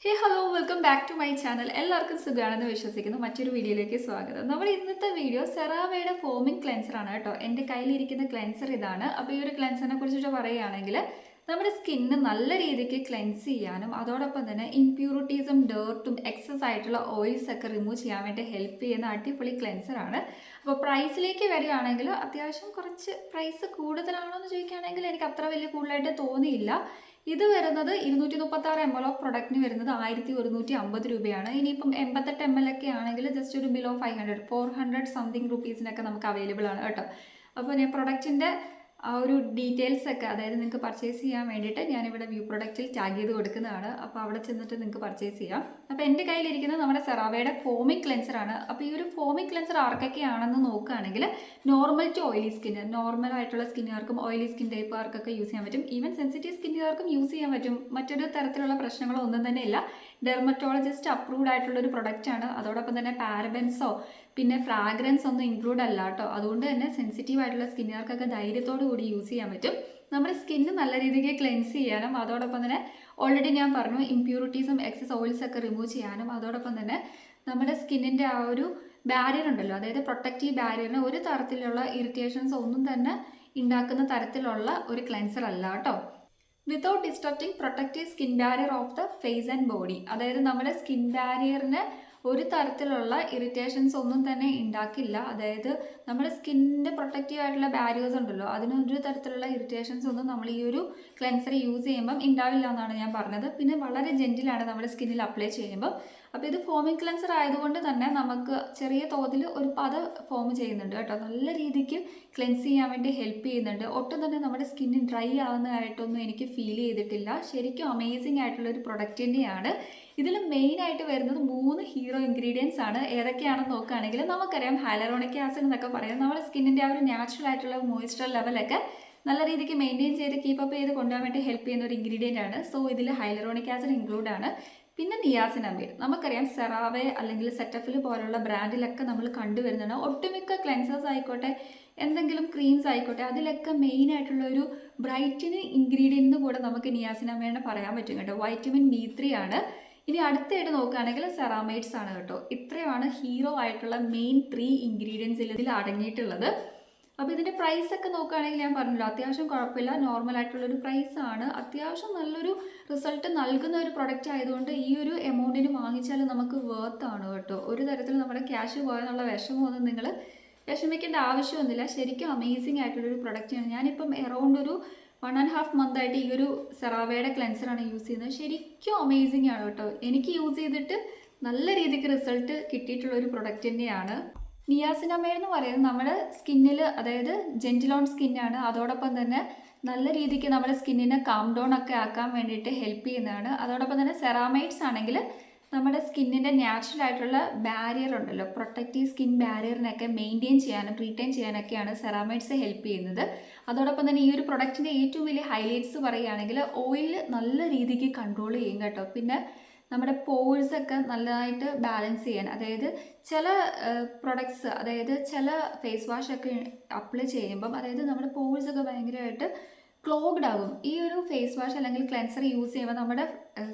Hey hello welcome back to my channel. എല്ലാവർക്കും സുഖമാണെന്ന് വിശ്വസിക്കുന്നു. മറ്റൊരു വീഡിയോയിലേക്ക് സ്വാഗതം. നമ്മുടെ ഇന്നത്തെ വീഡിയോ സെറാവയുടെ ഫോമിംഗ് ക്ലെൻസർ ആണ് കേട്ടോ. എൻ്റെ കയ്യിലിരിക്കുന്ന ക്ലെൻസർ ഇതാണ്. അപ്പോൾ ഈ ഒരു ക്ലെൻസറിനെ കുറിച്ചിട്ട് പറയുകയാണെങ്കിൽ നമ്മുടെ സ്കിന്ന് നല്ല രീതിക്ക് ക്ലെൻസ് ചെയ്യാനും അതോടൊപ്പം തന്നെ ഇംപ്യൂരിറ്റീസും ഡേർട്ടും എക്സസ് ആയിട്ടുള്ള ഓയിൽസ് ഒക്കെ റിമൂവ് ചെയ്യാൻ വേണ്ടി ഹെൽപ്പ് ചെയ്യുന്ന അടിപൊളി ക്ലെൻസർ ആണ്. അപ്പോൾ പ്രൈസിലേക്ക് വരികയാണെങ്കിൽ അത്യാവശ്യം കുറച്ച് പ്രൈസ് കൂടുതലാണോ എന്ന് ചോദിക്കുകയാണെങ്കിൽ എനിക്ക് അത്ര വലിയ കൂടുതലായിട്ട് തോന്നിയില്ല. ഇത് വരുന്നത് 236 ml ഓഫ് പ്രൊഡക്റ്റിന് വരുന്നത് 1150 രൂപയാണ്. ഇനിയിപ്പം 88 ml ഒക്കെ ആണെങ്കിൽ ജസ്റ്റ് ഒരു ബിലോ 400 സംതിങ് റുപ്പീസിനൊക്കെ നമുക്ക് അവൈലബിൾ ആണ് കേട്ടോ. അപ്പോൾ ഞാൻ പ്രൊഡക്റ്റിൻ്റെ ആ ഒരു ഡീറ്റെയിൽസ് ഒക്കെ, അതായത് നിങ്ങൾക്ക് പർച്ചേസ് ചെയ്യാൻ വേണ്ടിയിട്ട് ഞാനിവിടെ വ്യൂ പ്രൊഡക്റ്റിൽ ടാഗ് ചെയ്ത് കൊടുക്കുന്നതാണ്. അപ്പോൾ അവിടെ ചെന്നിട്ട് നിങ്ങൾക്ക് പർച്ചേസ് ചെയ്യാം. അപ്പോൾ എൻ്റെ കയ്യിലിരിക്കുന്നത് നമ്മുടെ സെറാവയുടെ ഫോമിംഗ് ക്ലെൻസർ ആണ്. അപ്പോൾ ഈ ഒരു ഫോമിംഗ് ക്ലെൻസർ ആർക്കൊക്കെയാണെന്ന് നോക്കുകയാണെങ്കിൽ normal to oily skin, normal ആയിട്ടുള്ള സ്കിന്നുകാർക്കും ഓയിലി സ്കിൻ ടൈപ്പുകാർക്കൊക്കെ യൂസ് ചെയ്യാൻ പറ്റും. ഈവൻ സെൻസിറ്റീവ് സ്കിന്നുകാർക്കും യൂസ് ചെയ്യാൻ പറ്റും. മറ്റൊരു തരത്തിലുള്ള പ്രശ്നങ്ങളോ ഒന്നും തന്നെ ഇല്ല. ഡെർമറ്റോളജിസ്റ്റ് അപ്രൂവ്ഡ് ആയിട്ടുള്ള ഒരു പ്രൊഡക്റ്റ് ആണ്. അതോടൊപ്പം തന്നെ പാരബൻസോ പിന്നെ ഫ്രാഗ്രൻസ് ഒന്നും ഇൻക്ലൂഡ് അല്ല കേട്ടോ. അതുകൊണ്ട് തന്നെ സെൻസിറ്റീവ് ആയിട്ടുള്ള സ്കിന്നുകാർക്കൊക്കെ ധൈര്യത്തോടു കൂടി യൂസ് ചെയ്യാൻ പറ്റും. നമ്മുടെ സ്കിന്ന് നല്ല രീതിക്ക് ക്ലെൻസ് ചെയ്യാനും അതോടൊപ്പം തന്നെ ഓൾറെഡി ഞാൻ പറഞ്ഞു ഇംപ്യൂരിറ്റീസും എക്സസ് ഓയിൽസ് ഒക്കെ റിമൂവ് ചെയ്യാനും അതോടൊപ്പം തന്നെ നമ്മുടെ സ്കിന്നിൻ്റെ ആ ഒരു ബാരിയർ ഉണ്ടല്ലോ, അതായത് പ്രൊട്ടക്റ്റീവ് ബാരിയറിന് ഒരു തരത്തിലുള്ള ഇറിറ്റേഷൻസ് ഒന്നും തന്നെ ഉണ്ടാക്കുന്ന തരത്തിലുള്ള ഒരു ക്ലെൻസർ അല്ല കേട്ടോ. Without destructing protective skin barrier of the face and body, അതായത് നമ്മുടെ സ്കിൻ ബാരിയറിന് ഒരു തരത്തിലുള്ള ഇറിറ്റേഷൻസ് ഒന്നും തന്നെ ഉണ്ടാക്കില്ല. അതായത് നമ്മുടെ സ്കിന്നിൻ്റെ പ്രൊട്ടക്റ്റീവ് ആയിട്ടുള്ള ബാരിയേഴ്സ് ഉണ്ടല്ലോ, അതിനൊരു തരത്തിലുള്ള ഇറിറ്റേഷൻസ് ഒന്നും നമ്മൾ ഈ ഒരു ക്ലെൻസർ യൂസ് ചെയ്യുമ്പം ഉണ്ടാവില്ല എന്നാണ് ഞാൻ പറഞ്ഞത്. പിന്നെ വളരെ ജെൻറ്റിലാണ് നമ്മുടെ സ്കിന്നിൽ അപ്ലൈ ചെയ്യുമ്പോൾ. അപ്പോൾ ഇത് ഫോമിംഗ് ക്ലെൻസർ ആയതുകൊണ്ട് തന്നെ നമുക്ക് ചെറിയ തോതിൽ ഒരു പത ഫോം ചെയ്യുന്നുണ്ട് കേട്ടോ. നല്ല രീതിക്ക് ക്ലെൻസ് ചെയ്യാൻ വേണ്ടി ഹെൽപ്പ് ചെയ്യുന്നുണ്ട്. ഒട്ടും തന്നെ നമ്മുടെ സ്കിന്ന് ഡ്രൈ ആവുന്നതായിട്ടൊന്നും എനിക്ക് ഫീൽ ചെയ്തിട്ടില്ല. ശരിക്കും അമേസിംഗ് ആയിട്ടുള്ള ഒരു പ്രൊഡക്റ്റ് തന്നെയാണ്. ഇതിൽ മെയിനായിട്ട് വരുന്നത് 3 ഹീറോ ഇൻഗ്രീഡിയൻസ് ആണ്. ഏതൊക്കെയാണെന്ന് നോക്കുകയാണെങ്കിൽ നമുക്കറിയാം ഹൈലറോണിക് ആസിഡ് എന്നൊക്കെ പറയുന്നത് നമ്മുടെ സ്കിന്നിൻ്റെ ആ ഒരു നാച്ചുറൽ ആയിട്ടുള്ള മോയ്സ്ചർ ലെവലൊക്കെ നല്ല രീതിക്ക് മെയിൻറ്റെയിൻ ചെയ്ത് കീപ്പപ്പ് ചെയ്ത് കൊണ്ടുപോകാൻ വേണ്ടി ഹെൽപ്പ് ചെയ്യുന്ന ഒരു ഇൻഗ്രീഡിയൻ്റ് ആണ്. സോ ഇതിൽ ഹൈലറോണിക് ആസിഡ് ഇൻക്ലൂഡ് ആണ്. പിന്നെ നിയാസിനമൈഡ്, നമുക്കറിയാം സെറാവെ അല്ലെങ്കിൽ സെറ്റഫിൽ പോലുള്ള ബ്രാൻഡിലൊക്കെ നമ്മൾ കണ്ടുവരുന്നതാണ്. ഒട്ടുമിക്ക ക്ലെൻസേഴ്സ് ആയിക്കോട്ടെ എന്തെങ്കിലും ക്രീംസ് ആയിക്കോട്ടെ അതിലൊക്കെ മെയിൻ ആയിട്ടുള്ള ഒരു ബ്രൈറ്റനിങ് ഇൻഗ്രീഡിയൻറ്റ് കൂടെ നമുക്ക് നിയാസിനമൈഡിനെ പറയാൻ പറ്റും കേട്ടോ. വൈറ്റമിൻ B3 ആണ്. ഇനി അടുത്തായിട്ട് നോക്കുകയാണെങ്കിൽ സെറാമൈഡ്സ് ആണ് കേട്ടോ. ഇത്രയുമാണ് ഹീറോ ആയിട്ടുള്ള മെയിൻ 3 ഇൻഗ്രീഡിയൻസ് ഇതിൽ അടങ്ങിയിട്ടുള്ളത്. അപ്പോൾ ഇതിൻ്റെ പ്രൈസൊക്കെ നോക്കുകയാണെങ്കിൽ ഞാൻ പറഞ്ഞല്ലോ അത്യാവശ്യം കുഴപ്പമില്ല, നോർമൽ ആയിട്ടുള്ളൊരു പ്രൈസാണ്. അത്യാവശ്യം നല്ലൊരു റിസൾട്ട് നൽകുന്ന ഒരു പ്രൊഡക്റ്റ് ആയതുകൊണ്ട് ഈ ഒരു എമൗണ്ടിന് വാങ്ങിച്ചാൽ നമുക്ക് വേർത്താണ് കേട്ടോ. ഒരു തരത്തിൽ നമ്മുടെ ക്യാഷ് പോയെന്നുള്ള വിഷമമൊന്നും നിങ്ങൾ വിഷമിക്കേണ്ട ആവശ്യമൊന്നുമില്ല. ശരിക്കും അമേസിംഗ് ആയിട്ടുള്ളൊരു പ്രൊഡക്റ്റാണ്. ഞാനിപ്പം അറൗണ്ട് ഒരു 1.5 month ആയിട്ട് ഈ ഒരു സെറാവയുടെ ക്ലെൻസറാണ് യൂസ് ചെയ്യുന്നത്. ശരിക്കും അമേസിംഗ് ആണ് കേട്ടോ. എനിക്ക് യൂസ് ചെയ്തിട്ട് നല്ല രീതിക്ക് റിസൾട്ട് കിട്ടിയിട്ടുള്ള ഒരു പ്രൊഡക്റ്റ് തന്നെയാണ്. നിയാസിനമൈഡ് എന്ന് പറയുന്നത് നമ്മുടെ സ്കിന്നിൽ, അതായത് ജെന്റിലോൺ സ്കിന്നാണ്. അതോടൊപ്പം തന്നെ നല്ല രീതിക്ക് നമ്മുടെ സ്കിന്നിനെ കാം ഡൗൺ ഒക്കെ ആക്കാൻ വേണ്ടിയിട്ട് ഹെൽപ്പ് ചെയ്യുന്നതാണ്. അതോടൊപ്പം തന്നെ സെറാമൈഡ്സ് ആണെങ്കിൽ നമ്മുടെ സ്കിന്നിൻ്റെ നാച്ചുറൽ ആയിട്ടുള്ള ബാരിയർ ഉണ്ടല്ലോ, പ്രൊട്ടക്റ്റീവ് സ്കിൻ ബാരിയറിനൊക്കെ മെയിൻറ്റെയിൻ ചെയ്യാനും റീറ്റെയിൻ ചെയ്യാനൊക്കെയാണ് സെറാമൈഡ്സ് ഹെൽപ്പ് ചെയ്യുന്നത്. അതോടൊപ്പം തന്നെ ഈ ഒരു പ്രൊഡക്റ്റിൻ്റെ ഏറ്റവും വലിയ ഹൈലൈറ്റ്സ് പറയുകയാണെങ്കിൽ ഓയിൽ നല്ല രീതിക്ക് കൺട്രോൾ ചെയ്യും കേട്ടോ. പിന്നെ നമ്മുടെ പോഴ്സൊക്കെ നല്ലതായിട്ട് ബാലൻസ് ചെയ്യാൻ, അതായത് ചില പ്രൊഡക്ട്സ്, അതായത് ചില ഫേസ് വാഷൊക്കെ അപ്ലൈ ചെയ്യുമ്പം അതായത് നമ്മുടെ പോഴ്സൊക്കെ ഭയങ്കരമായിട്ട് ക്ലോഗ്ഡ് ആകും. ഈ ഒരു ഫേസ് വാഷ് അല്ലെങ്കിൽ ക്ലെൻസർ യൂസ് ചെയ്യുമ്പോൾ നമ്മുടെ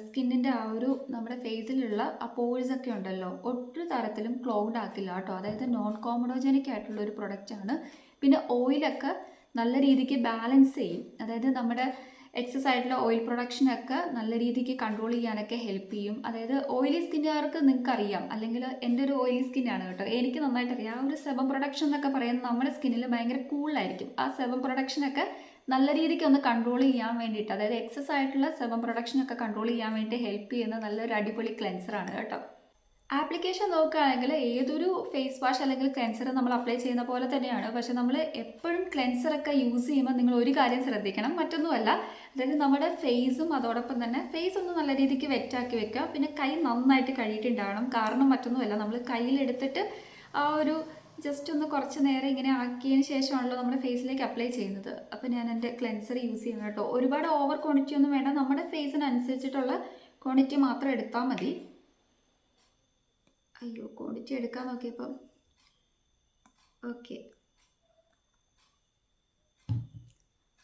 സ്കിന്നിൻ്റെ ആ ഒരു നമ്മുടെ ഫേസിലുള്ള ആ പോഴ്സൊക്കെ ഉണ്ടല്ലോ ഒട്ടും തരത്തിലും ക്ലോഗ്ഡ് ആക്കില്ല കേട്ടോ. അതായത് നോൺ കോമഡോജനിക് ആയിട്ടുള്ള ഒരു പ്രൊഡക്റ്റാണ്. പിന്നെ ഓയിലൊക്കെ നല്ല രീതിക്ക് ബാലൻസ് ചെയ്യും. അതായത് നമ്മുടെ എക്സസ് ആയിട്ടുള്ള ഓയിൽ പ്രൊഡക്ഷനൊക്കെ നല്ല രീതിക്ക് കൺട്രോൾ ചെയ്യാനൊക്കെ ഹെൽപ്പ് ചെയ്യും. അതായത് ഓയിലി സ്കിന്നുകാർക്ക് നിങ്ങൾക്കറിയാം, അല്ലെങ്കിൽ എൻ്റെ ഒരു ഓയിലി സ്കിന്നാണ് കേട്ടോ, എനിക്ക് നന്നായിട്ട് അറിയാം. ആ ഒരു സെബം പ്രൊഡക്ഷൻ എന്നൊക്കെ പറയുന്നത് നമ്മുടെ സ്കിന്നിൽ ഭയങ്കര കൂളായിരിക്കും. ആ സെബം പ്രൊഡക്ഷനൊക്കെ നല്ല രീതിക്ക് ഒന്ന് കൺട്രോൾ ചെയ്യാൻ വേണ്ടിയിട്ട്, അതായത് എക്സസ് ആയിട്ടുള്ള സെബം പ്രൊഡക്ഷനൊക്കെ കൺട്രോൾ ചെയ്യാൻ വേണ്ടി ഹെൽപ്പ് ചെയ്യുന്ന നല്ലൊരു അടിപൊളി ക്ലെൻസറാണ് കേട്ടോ. ആപ്ലിക്കേഷൻ നോക്കുകയാണെങ്കിൽ ഏതൊരു ഫേസ് വാഷ് അല്ലെങ്കിൽ ക്ലെൻസർ നമ്മൾ അപ്ലൈ ചെയ്യുന്ന പോലെ തന്നെയാണ്. പക്ഷെ നമ്മൾ എപ്പോഴും ക്ലെൻസറൊക്കെ യൂസ് ചെയ്യുമ്പോൾ നിങ്ങൾ ഒരു കാര്യം ശ്രദ്ധിക്കണം, മറ്റൊന്നുമല്ല, അതായത് നമ്മുടെ ഫേസും അതോടൊപ്പം തന്നെ ഫേസ് ഒന്ന് നല്ല രീതിക്ക് വെറ്റാക്കി വെക്കുക. പിന്നെ കൈ നന്നായിട്ട് കഴുകിയിട്ടുണ്ടാവണം. കാരണം മറ്റൊന്നുമല്ല, നമ്മൾ കയ്യിലെടുത്തിട്ട് ആ ഒരു ജസ്റ്റ് ഒന്ന് കുറച്ച് നേരം ഇങ്ങനെ ആക്കിയതിന് ശേഷമാണല്ലോ നമ്മുടെ ഫേസിലേക്ക് അപ്ലൈ ചെയ്യുന്നത്. അപ്പോൾ ഞാൻ എൻ്റെ ക്ലെൻസർ യൂസ് ചെയ്യുന്നത് കേട്ടോ. ഒരുപാട് ഓവർ ക്വാണ്ടിറ്റി ഒന്നും വേണ്ട, നമ്മുടെ ഫേസിനനുസരിച്ചിട്ടുള്ള ക്വാണ്ടിറ്റി മാത്രം എടുത്താൽ മതി. അയ്യോ, ക്വാണ്ടിറ്റി എടുക്കാൻ നോക്കിയപ്പം ഓക്കെ.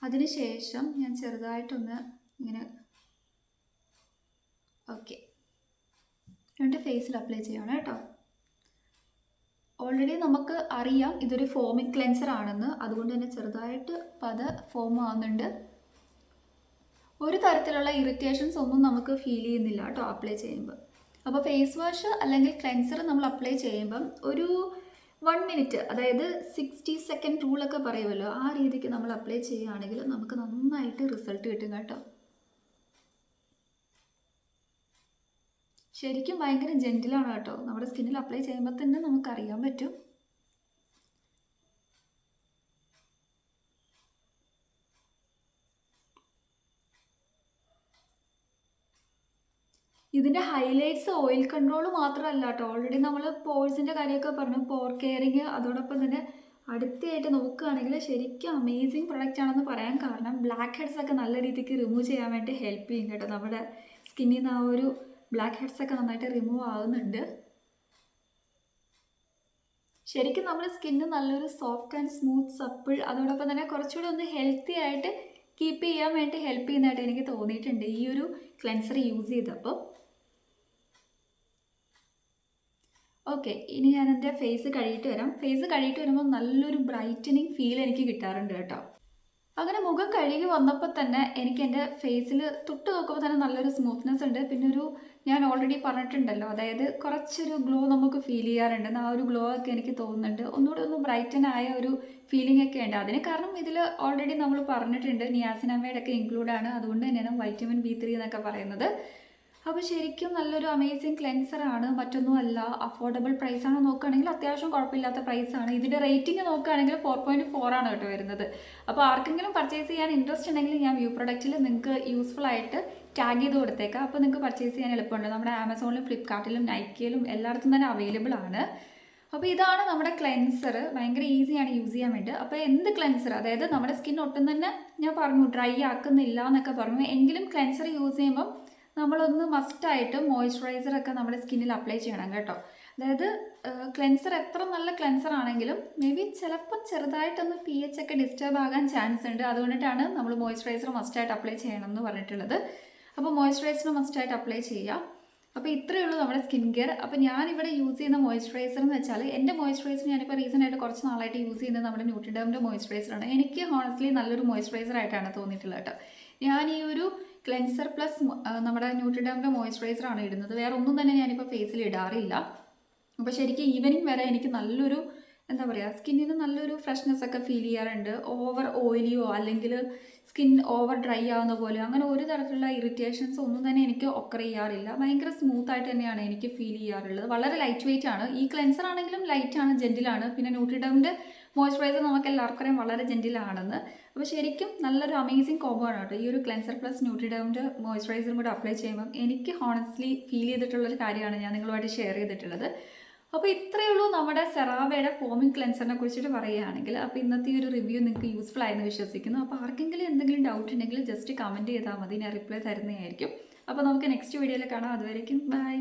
അതിനുശേഷം ഞാൻ ചെറുതായിട്ടൊന്ന് ഇങ്ങനെ ഓക്കെ എന്നിട്ട് ഫേസിൽ അപ്ലൈ ചെയ്യണം കേട്ടോ. ഓൾറെഡി നമുക്ക് അറിയാം ഇതൊരു ഫോമിക് ക്ലെൻസർ ആണെന്ന്, അതുകൊണ്ട് തന്നെ ചെറുതായിട്ട് പത ഫോം ആവുന്നുണ്ട്. ഒരു തരത്തിലുള്ള ഇറിറ്റേഷൻസ് ഒന്നും നമുക്ക് ഫീൽ ചെയ്യുന്നില്ല കേട്ടോ അപ്ലൈ ചെയ്യുമ്പോൾ. അപ്പോൾ ഫേസ് വാഷ് അല്ലെങ്കിൽ ക്ലെൻസർ നമ്മൾ അപ്ലൈ ചെയ്യുമ്പം ഒരു 1 മിനിറ്റ്, അതായത് 60 സെക്കൻഡ് റൂളൊക്കെ പറയുമല്ലോ, ആ രീതിക്ക് നമ്മൾ അപ്ലൈ ചെയ്യുകയാണെങ്കിൽ നമുക്ക് നന്നായിട്ട് റിസൾട്ട് കിട്ടും കേട്ടോ. ശരിക്കും ഭയങ്കര ജെൻറ്റിലാണ് കേട്ടോ. നമ്മുടെ സ്കിന്നിൽ അപ്ലൈ ചെയ്യുമ്പോൾ തന്നെ നമുക്കറിയാൻ പറ്റും. ഇതിൻ്റെ ഹൈലൈറ്റ്സ് ഓയിൽ കൺട്രോൾ മാത്രമല്ല കേട്ടോ. ഓൾറെഡി നമ്മൾ പോഴ്സിൻ്റെ കാര്യമൊക്കെ പറഞ്ഞു, പോർ കെയറിങ്. അതോടൊപ്പം തന്നെ അടുത്തായിട്ട് നോക്കുകയാണെങ്കിൽ ശരിക്കും അമേസിങ് പ്രൊഡക്റ്റ് ആണെന്ന് പറയാൻ കാരണം ബ്ലാക്ക് ഹെഡ്സ് ഒക്കെ നല്ല രീതിക്ക് റിമൂവ് ചെയ്യാൻ വേണ്ടി ഹെൽപ്പ് ചെയ്യും കേട്ടോ. നമ്മുടെ സ്കിന്നിൽ നിന്ന് ആ ഒരു ബ്ലാക്ക് ഹെഡ്സ് ഒക്കെ നന്നായിട്ട് റിമൂവ് ആവുന്നുണ്ട്. ശരിക്കും നമ്മുടെ സ്കിന്ന് നല്ലൊരു സോഫ്റ്റ് ആൻഡ് സ്മൂത്ത് സപ്പിൾ, അതോടൊപ്പം തന്നെ കുറച്ചുകൂടി ഒന്ന് ഹെൽത്തി ആയിട്ട് കീപ്പ് ചെയ്യാൻ വേണ്ടി ഹെൽപ്പ് ചെയ്യുന്നതായിട്ട് എനിക്ക് തോന്നിയിട്ടുണ്ട് ഈ ഒരു ക്ലെൻസർ യൂസ് ചെയ്തപ്പോൾ. ഓക്കെ, ഇനി ഞാൻ എൻ്റെ ഫേസ് കഴുകിയിട്ട് വരാം. ഫേസ് കഴുകിയിട്ട് വരുമ്പോൾ നല്ലൊരു ബ്രൈറ്റനിങ് ഫീൽ എനിക്ക് കിട്ടാറുണ്ട് കേട്ടോ. അങ്ങനെ മുഖം കഴുകി വന്നപ്പോൾ തന്നെ എനിക്ക് എൻ്റെ ഫേസിൽ തൊട്ട് നോക്കുമ്പോൾ തന്നെ നല്ലൊരു സ്മൂത്ത്നെസ് ഉണ്ട്. പിന്നെ ഞാൻ ഓൾറെഡി പറഞ്ഞിട്ടുണ്ടല്ലോ, അതായത് കുറച്ചൊരു ഗ്ലോ നമുക്ക് ഫീൽ ചെയ്യാറുണ്ട്. ആ ഒരു ഗ്ലോ ഒക്കെ എനിക്ക് തോന്നുന്നുണ്ട്. ഒന്നുകൂടി ഒന്ന് ബ്രൈറ്റൻ ആയ ഒരു ഫീലിംഗ് ഒക്കെ ഉണ്ട്. അതിന് കാരണം ഇതിൽ ഓൾറെഡി നമ്മൾ പറഞ്ഞിട്ടുണ്ട് നിയാസിനാമൈഡ് ഒക്കെ ഇൻക്ലൂഡ് ആണ്. അതുകൊണ്ട് തന്നെയാണ് വൈറ്റമിൻ B3 എന്നൊക്കെ പറയുന്നത്. അപ്പോൾ ശരിക്കും നല്ലൊരു അമേസിങ് ക്ലെൻസർ ആണ്. മറ്റൊന്നുമല്ല, അഫോർഡബിൾ പ്രൈസ് ആണ്. നോക്കുകയാണെങ്കിൽ അത്യാവശ്യം കുഴപ്പമില്ലാത്ത പ്രൈസാണ്. ഇതിൻ്റെ റേറ്റിംഗ് നോക്കുകയാണെങ്കിൽ 4.4 ആണ് കേട്ടോ വരുന്നത്. അപ്പോൾ ആർക്കെങ്കിലും പർച്ചേസ് ചെയ്യാൻ ഇൻട്രസ്റ്റ് ഉണ്ടെങ്കിൽ ഞാൻ വ്യൂ പ്രൊഡക്റ്റിൽ നിങ്ങൾക്ക് യൂസ്ഫുൾ ആയിട്ട് ടാഗ് ചെയ്ത് കൊടുത്തേക്കാം. അപ്പോൾ നിങ്ങൾക്ക് പർച്ചേസ് ചെയ്യാൻ എളുപ്പമുണ്ട്. നമ്മുടെ ആമസോണിലും ഫ്ലിപ്കാർട്ടിലും നൈക്കയിലും എല്ലായിടത്തും തന്നെ അവൈലബിൾ ആണ്. അപ്പോൾ ഇതാണ് നമ്മുടെ ക്ലെൻസർ. ഭയങ്കര ഈസിയാണ് യൂസ് ചെയ്യാൻ വേണ്ടി. അപ്പോൾ എന്ത് ക്ലെൻസർ, അതായത് നമ്മുടെ സ്കിൻ ഒട്ടും തന്നെ ഞാൻ പറഞ്ഞു ഡ്രൈ ആക്കുന്നില്ല എന്നൊക്കെ പറഞ്ഞു, എങ്കിലും ക്ലെൻസർ യൂസ് ചെയ്യുമ്പം നമ്മളൊന്ന് മസ്റ്റായിട്ട് മോയ്സ്ചറൈസറൊക്കെ നമ്മുടെ സ്കിന്നിൽ അപ്ലൈ ചെയ്യണം കേട്ടോ. അതായത് ക്ലെൻസർ എത്ര നല്ല ക്ലെൻസർ ആണെങ്കിലും മേ ബി ചിലപ്പോൾ ചെറുതായിട്ടൊന്ന് pH ഒക്കെ ഡിസ്റ്റർബ് ആകാൻ ചാൻസ് ഉണ്ട്. അതുകൊണ്ടിട്ടാണ് നമ്മൾ മോയ്സ്ചറൈസർ മസ്റ്റായിട്ട് അപ്ലൈ ചെയ്യണം എന്ന് പറഞ്ഞിട്ടുള്ളത്. അപ്പോൾ മോയ്സ്ചറൈസർ മസ്റ്റായിട്ട് അപ്ലൈ ചെയ്യാം. അപ്പോൾ ഇത്രയേ ഉള്ളൂ നമ്മുടെ സ്കിൻ കെയർ. അപ്പോൾ ഞാനിവിടെ യൂസ് ചെയ്യുന്ന മോയ്സ്ചറൈസർ എന്ന് വെച്ചാൽ, എൻ്റെ മോയ്സ്ചറൈസർ ഞാനിപ്പോൾ റീസെൻ്റ് ആയിട്ട് കുറച്ച് നാളായിട്ട് യൂസ് ചെയ്യുന്നത് നമ്മുടെ ന്യൂട്രിഡേമിൻ്റെ മോയ്സ്ചറൈസറാണ്. എനിക്ക് ഹോണസ്റ്റ്ലി നല്ലൊരു മോയ്സ്ചറൈസർ ആയിട്ടാണ് തോന്നിയിട്ടുള്ളത് കേട്ടോ. ഞാൻ ഈ ഒരു ക്ലെൻസർ പ്ലസ് നമ്മുടെ ന്യൂട്രിഡേമിൻ്റെ മോയ്സ്ചറൈസറാണ് ഇടുന്നത്. വേറെ ഒന്നും തന്നെ ഞാനിപ്പോൾ ഫേസിൽ ഇടാറില്ല. അപ്പോൾ ശരിക്കും ഈവനിങ് വരെ എനിക്ക് നല്ലൊരു എന്താ പറയുക, സ്കിന്നിന് നല്ലൊരു ഫ്രഷ്നെസ് ഒക്കെ ഫീൽ ചെയ്യാറുണ്ട്. ഓവർ ഓയിലിയോ അല്ലെങ്കിൽ സ്കിൻ ഓവർ ഡ്രൈ ആവുന്ന പോലെയോ അങ്ങനെ ഒരു തരത്തിലുള്ള ഇറിറ്റേഷൻസ് ഒന്നും തന്നെ എനിക്ക് ഒക്കർ ചെയ്യാറില്ല. ഭയങ്കര സ്മൂത്തായിട്ട് തന്നെയാണ് എനിക്ക് ഫീൽ ചെയ്യാറുള്ളത്. വളരെ ലൈറ്റ് വെയിറ്റ് ആണ്. ഈ ക്ലെൻസർ ആണെങ്കിലും ലൈറ്റാണ്, ജെൻറ്റിലാണ്. പിന്നെ ന്യൂട്രിഡേമിൻ്റെ മോയ്സ്ചറൈസർ നമുക്ക് എല്ലാവർക്കും അറിയാം വളരെ ജെൻറ്റിലാണെന്ന്. അപ്പോൾ ശരിക്കും നല്ലൊരു അമേസിങ് കോംബോ ആണ് കേട്ടോ. ഈ ഒരു ക്ലെൻസർ പ്ലസ് ന്യൂട്രിഡേമിൻ്റെ മോയ്സ്ചറൈസറും കൂടെ അപ്ലൈ ചെയ്യുമ്പം എനിക്ക് ഹോണസ്റ്റ്ലി ഫീൽ ചെയ്തിട്ടുള്ളൊരു കാര്യമാണ് ഞാൻ നിങ്ങളുമായിട്ട് ഷെയർ ചെയ്തിട്ടുള്ളത്. അപ്പോൾ ഇത്രയേ ഉള്ളൂ നമ്മുടെ സെറാവയുടെ ഫോമിംഗ് ക്ലെൻസറിനെ കുറിച്ചിട്ട് പറയുകയാണെങ്കിൽ. അപ്പോൾ ഇന്നത്തെ ഈ ഒരു റിവ്യൂ നിങ്ങൾക്ക് യൂസ്ഫുൾ ആയെന്ന് വിശ്വസിക്കുന്നു. അപ്പോൾ ആർക്കെങ്കിലും എന്തെങ്കിലും ഡൗട്ട് ഉണ്ടെങ്കിൽ ജസ്റ്റ് കമൻറ്റ് ചെയ്താൽ മതി, ഞാൻ റിപ്ലൈ തരുന്നതായിരിക്കും. അപ്പോൾ നമുക്ക് നെക്സ്റ്റ് വീഡിയോയിൽ കാണാം. അതുവരേക്കും ബൈ.